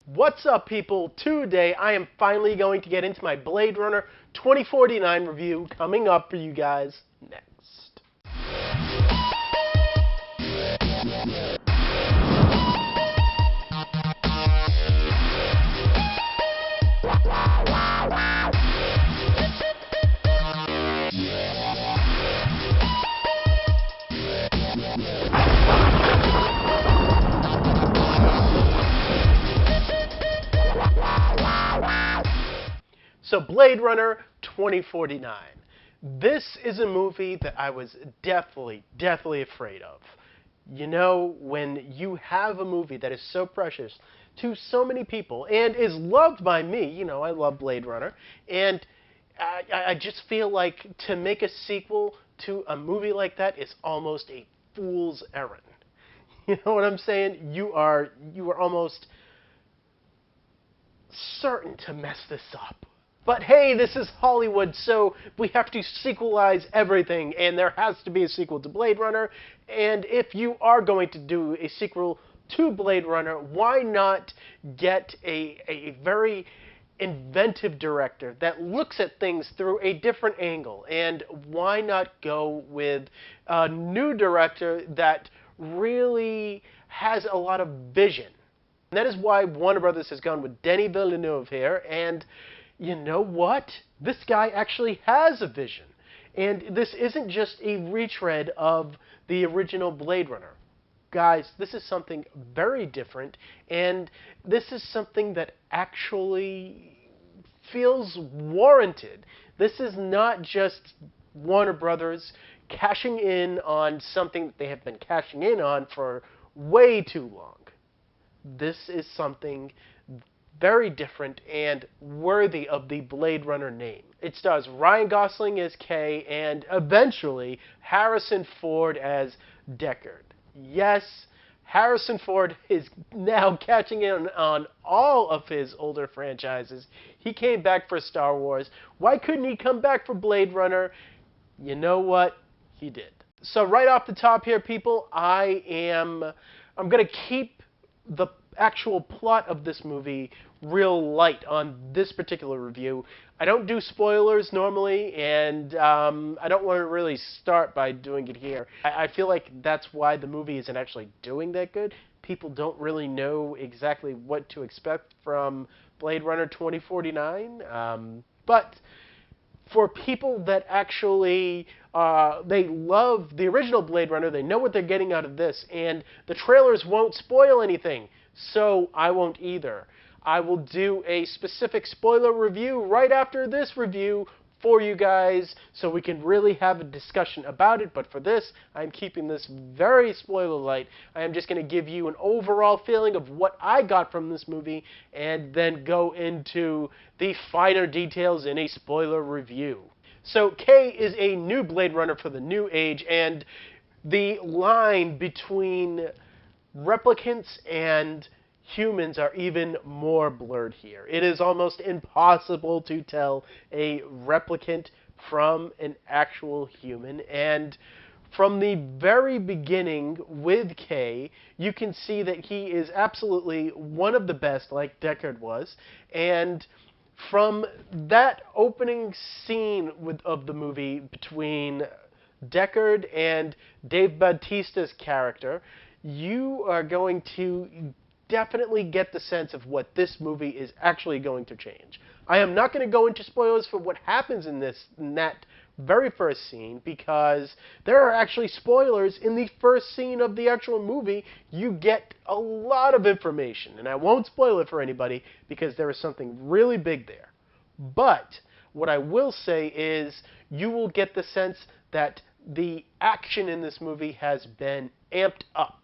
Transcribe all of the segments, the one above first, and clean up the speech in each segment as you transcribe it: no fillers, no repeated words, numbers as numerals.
What's up, people? Today I am finally going to get into my Blade Runner 2049 review coming up for you guys next. So Blade Runner 2049. This is a movie that I was deathly afraid of. You know, when you have a movie that is so precious to so many people and is loved by me, you know, I love Blade Runner, and I just feel like to make a sequel to a movie like that is almost a fool's errand. You know what I'm saying? You are almost certain to mess this up. But hey, this is Hollywood, so we have to sequelize everything, and there has to be a sequel to Blade Runner. And if you are going to do a sequel to Blade Runner, why not get a very inventive director that looks at things through a different angle? And why not go with a new director that really has a lot of vision? And that is why Warner Brothers has gone with Denis Villeneuve here, and you know what? This guy actually has a vision. And this isn't just a retread of the original Blade Runner. Guys, this is something very different, and this is something that actually feels warranted. This is not just Warner Brothers cashing in on something that they have been cashing in on for way too long. This is something very different and worthy of the Blade Runner name. It stars Ryan Gosling as K and eventually Harrison Ford as Deckard. Yes, Harrison Ford is now catching in on all of his older franchises. He came back for Star Wars. Why couldn't he come back for Blade Runner? You know what? He did. So right off the top here, people, I'm going to keep the actual plot of this movie real light on this particular review. I don't do spoilers normally, and I don't want to really start by doing it here. I feel like that's why the movie isn't actually doing that good. People don't really know exactly what to expect from Blade Runner 2049. But for people that actually they love the original Blade Runner, they know what they're getting out of this, and the trailers won't spoil anything, so I won't either. I will do a specific spoiler review right after this review for you guys, so we can really have a discussion about it. But for this, I'm keeping this very spoiler light. I am just going to give you an overall feeling of what I got from this movie, and then go into the finer details in a spoiler review. So K is a new Blade Runner for the new age, and the line between replicants and humans are even more blurred here. It is almost impossible to tell a replicant from an actual human, and from the very beginning with K, you can see that he is absolutely one of the best, like Deckard was, and from that opening scene of the movie between Deckard and Dave Bautista's character, you are going to definitely get the sense of what this movie is actually going to change. I am not going to go into spoilers for what happens in that very first scene, because there are actually spoilers in the first scene of the actual movie. You get a lot of information, and I won't spoil it for anybody because there is something really big there. But what I will say is you will get the sense that the action in this movie has been amped up.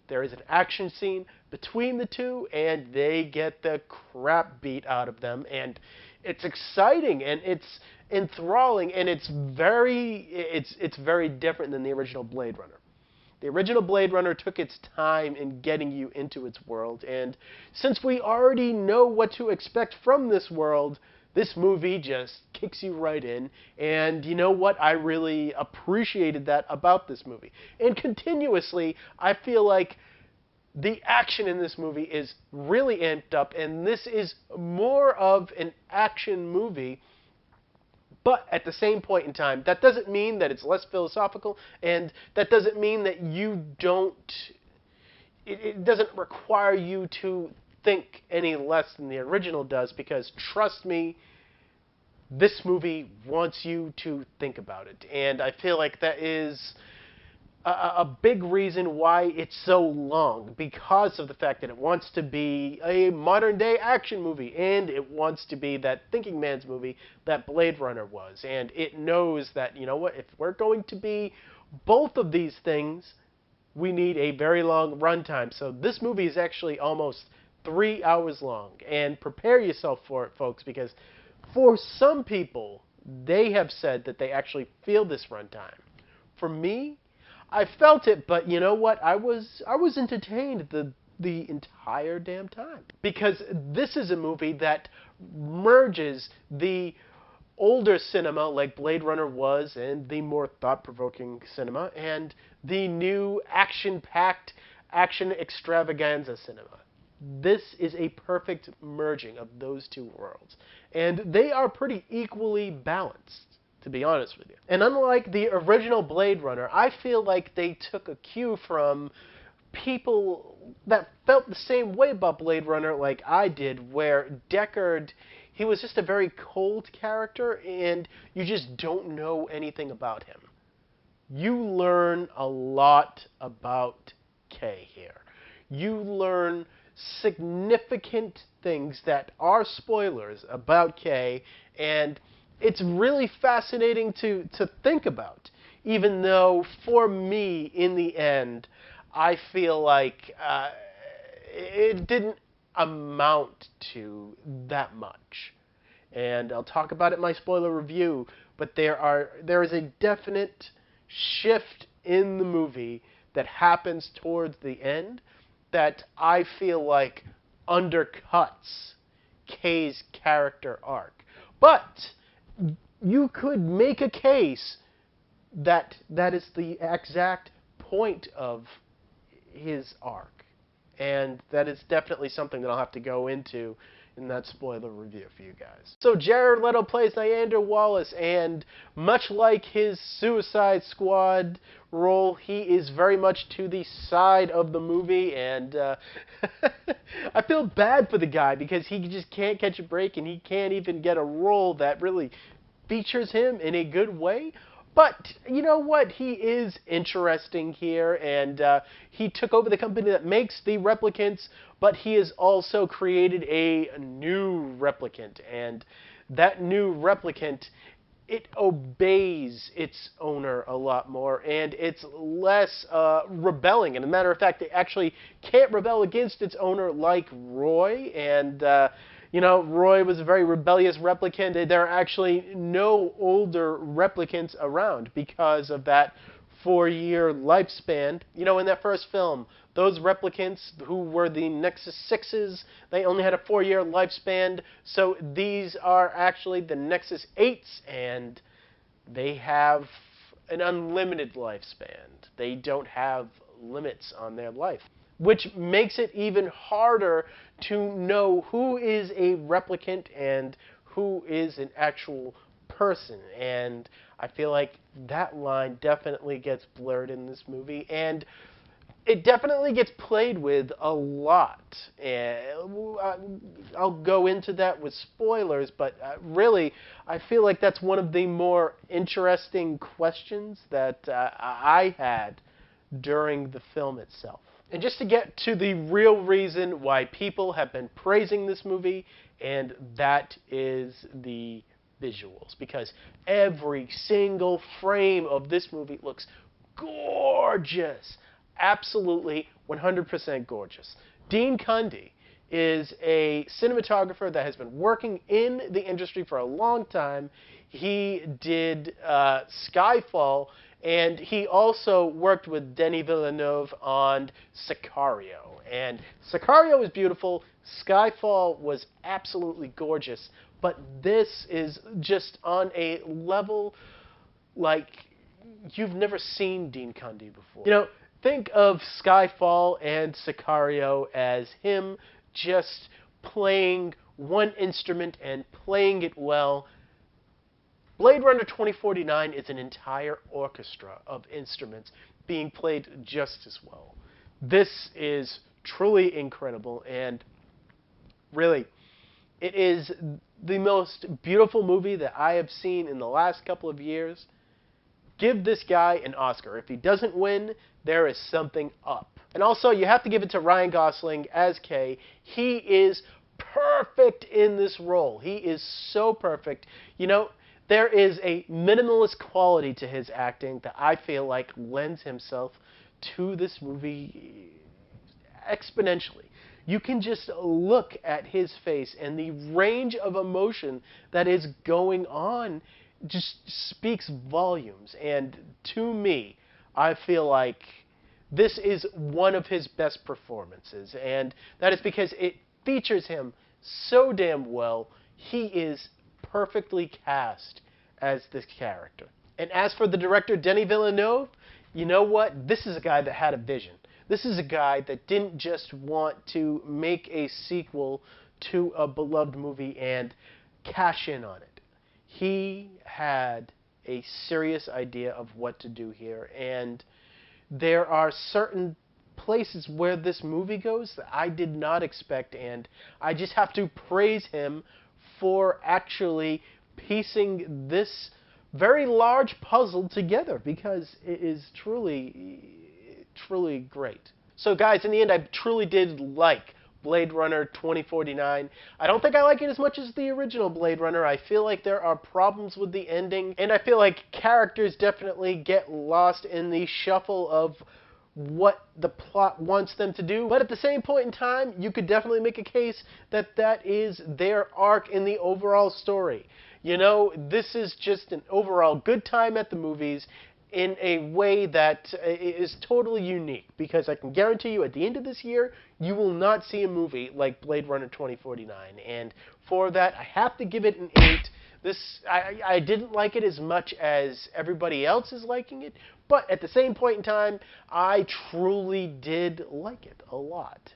There is an action scene between the two, and they get the crap beat out of them, and it's exciting, and it's enthralling, and it's very different than the original Blade Runner. The original Blade Runner took its time in getting you into its world, and since we already know what to expect from this world, this movie just kicks you right in, and you know what? I really appreciated that about this movie. And continuously, I feel like the action in this movie is really amped up, and this is more of an action movie. But at the same point in time, that doesn't mean that it's less philosophical, and that doesn't mean that you don't... It doesn't require you to think any less than the original does, because trust me, this movie wants you to think about it. And I feel like that is a big reason why it's so long, because of the fact that it wants to be a modern-day action movie, and it wants to be that thinking man's movie that Blade Runner was. And it knows that, you know what, if we're going to be both of these things, we need a very long runtime. So this movie is actually almost 3 hours long. And prepare yourself for it, folks, because for some people, they have said that they actually feel this runtime. For me, I felt it, but you know what? I was entertained the entire damn time. Because this is a movie that merges the older cinema, like Blade Runner was, and the more thought-provoking cinema, and the new action-packed, action extravaganza cinema. This is a perfect merging of those two worlds. And they are pretty equally balanced, to be honest with you. And unlike the original Blade Runner, I feel like they took a cue from people that felt the same way about Blade Runner like I did, where Deckard, he was just a very cold character, and you just don't know anything about him. You learn a lot about Kay here. You learn significant things that are spoilers about Kay, and it's really fascinating to think about, even though, for me, in the end, I feel like it didn't amount to that much. And I'll talk about it in my spoiler review, but there is a definite shift in the movie that happens towards the end that I feel like undercuts Kay's character arc. But you could make a case that that is the exact point of his arc. And that is definitely something that I'll have to go into in that spoiler review for you guys. So Jared Leto plays Niander Wallace, and much like his Suicide Squad role, he is very much to the side of the movie, and I feel bad for the guy because he just can't catch a break, and he can't even get a role that really features him in a good way. But you know what? He is interesting here, and he took over the company that makes the replicants, but he has also created a new replicant, and that new replicant, it obeys its owner a lot more, and it's less rebelling. And as a matter of fact, it actually can't rebel against its owner like Roy, and you know, Roy was a very rebellious replicant. There are actually no older replicants around because of that 4-year lifespan. You know, in that first film, those replicants who were the Nexus 6s, they only had a 4-year lifespan. So these are actually the Nexus 8s, and they have an unlimited lifespan. They don't have limits on their life, which makes it even harder to know who is a replicant and who is an actual person. And I feel like that line definitely gets blurred in this movie, and it definitely gets played with a lot. And I'll go into that with spoilers, but really, I feel like that's one of the more interesting questions that I had during the film itself. And just to get to the real reason why people have been praising this movie, and that is the visuals. Because every single frame of this movie looks gorgeous. Absolutely 100% gorgeous. Dean Cundey is a cinematographer that has been working in the industry for a long time. He did Skyfall, and he also worked with Denis Villeneuve on Sicario. And Sicario was beautiful. Skyfall was absolutely gorgeous. But this is just on a level like you've never seen Dean Cundey before. You know, Think of Skyfall and Sicario as him just playing one instrument and playing it well. Blade Runner 2049 is an entire orchestra of instruments being played just as well. This is truly incredible, and really, it is the most beautiful movie that I have seen in the last couple of years. Give this guy an Oscar. If he doesn't win, there is something up. And also, you have to give it to Ryan Gosling as Kay. He is perfect in this role. He is so perfect. You know, there is a minimalist quality to his acting that I feel like lends himself to this movie exponentially. You can just look at his face, and the range of emotion that is going on just speaks volumes. And to me, I feel like this is one of his best performances, and that is because it features him so damn well. He is perfectly cast as this character. And as for the director, Denis Villeneuve, you know what? This is a guy that had a vision. This is a guy that didn't just want to make a sequel to a beloved movie and cash in on it. He had a serious idea of what to do here, and there are certain places where this movie goes that I did not expect, and I just have to praise him for actually piecing this very large puzzle together, because it is truly great. So guys, in the end, I truly did like Blade Runner 2049. I don't think I like it as much as the original Blade Runner. I feel like there are problems with the ending, and I feel like characters definitely get lost in the shuffle of what the plot wants them to do. But at the same point in time, you could definitely make a case that that is their arc in the overall story. You know, this is just an overall good time at the movies in a way that is totally unique, because I can guarantee you at the end of this year, you will not see a movie like Blade Runner 2049. And for that, I have to give it an 8. I didn't like it as much as everybody else is liking it, but at the same point in time, I truly did like it a lot.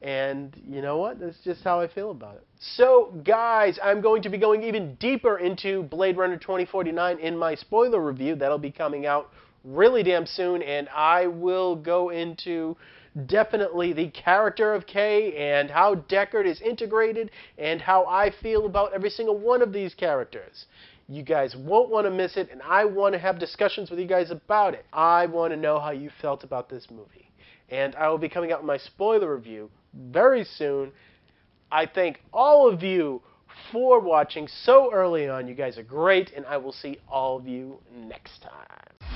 And you know what? That's just how I feel about it. So, guys, I'm going to be going even deeper into Blade Runner 2049 in my spoiler review. That'll be coming out really damn soon, and I will go into definitely the character of Kay and how Deckard is integrated and how I feel about every single one of these characters. You guys won't want to miss it, and I want to have discussions with you guys about it. I want to know how you felt about this movie. And I will be coming out with my spoiler review very soon. I thank all of you for watching so early on. You guys are great, and I will see all of you next time.